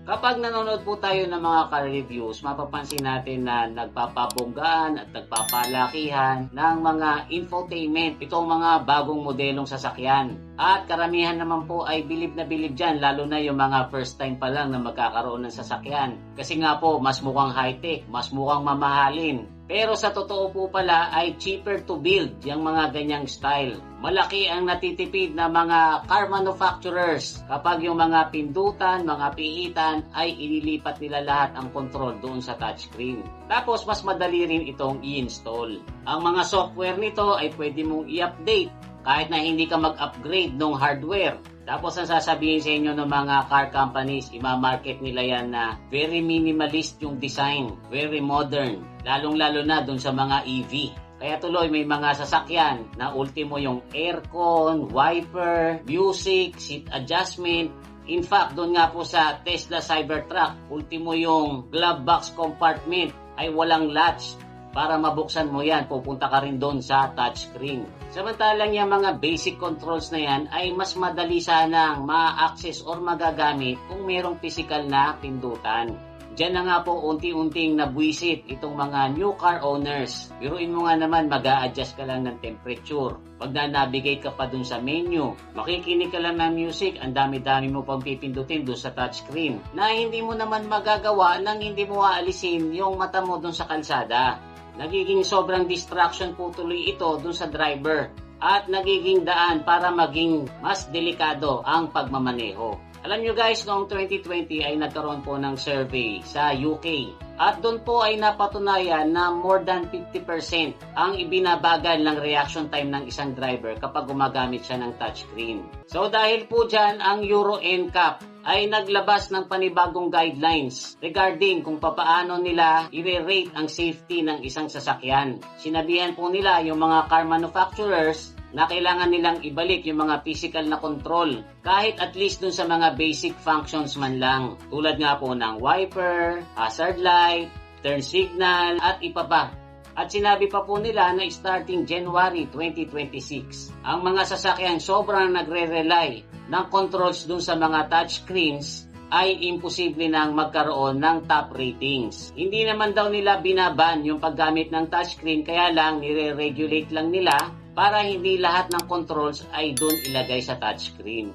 Kapag nanonood po tayo ng mga car reviews, mapapansin natin na nagpapabonggaan at nagpapalakihan ng mga infotainment itong mga bagong modelong sasakyan. At karamihan naman po ay bilib na bilib dyan, lalo na yung mga first time pa lang na magkakaroon ng sasakyan. Kasi nga po, mas mukhang high-tech, mas mukhang mamahalin. Pero sa totoo po pala ay cheaper to build yung mga ganyang style. Malaki ang natitipid na mga car manufacturers kapag yung mga pindutan, mga pihitan ay inilipat nila lahat ang control doon sa touchscreen. Tapos mas madali rin itong i-install. Ang mga software nito ay pwede mong i-update kahit na hindi ka mag-upgrade ng hardware. Tapos ang sasabihin sa inyo ng mga car companies, ima-market nila yan na very minimalist yung design, very modern, lalong-lalo na dun sa mga EV. Kaya tuloy may mga sasakyan na ultimo yung aircon, wiper, music, seat adjustment. In fact, doon nga po sa Tesla Cybertruck, ultimo yung glove box compartment ay walang latch. Para mabuksan mo yan, pupunta ka rin doon sa touchscreen. Samantalang yung mga basic controls na yan ay mas madali sanang ma-access or magagamit kung merong physical na pindutan. Diyan na nga po unti-unting nabwisit itong mga new car owners. Biruin mo nga naman, mag-a-adjust ka lang ng temperature. Pag na-navigate ka pa dun sa menu, makikinig ka lang ng music, ang dami-dami mo pang pipindutin dun sa touchscreen na hindi mo naman magagawa nang hindi mo aalisin yung mata mo dun sa kalsada. Nagiging sobrang distraction po tuloy ito dun sa driver at nagiging daan para maging mas delikado ang pagmamaneho. Alam nyo guys, noong 2020 ay nagkaroon po ng survey sa UK at doon po ay napatunayan na more than 50% ang ibinabagal ng reaction time ng isang driver kapag gumagamit siya ng touchscreen. So dahil po dyan, ang Euro NCAP ay naglabas ng panibagong guidelines regarding kung papaano nila i-rate ang safety ng isang sasakyan. Sinabihan po nila yung mga car manufacturers na kailangan nilang ibalik yung mga physical na control kahit at least dun sa mga basic functions man lang. Tulad nga po ng wiper, hazard light, turn signal at iba pa. At sinabi pa po nila na starting January 2026, ang mga sasakyan sobrang nagre-rely ng controls dun sa mga touchscreens ay imposible nang magkaroon ng top ratings. Hindi naman daw nila binaban yung paggamit ng touchscreen, kaya lang nire-regulate lang nila para hindi lahat ng controls ay doon ilagay sa touchscreen.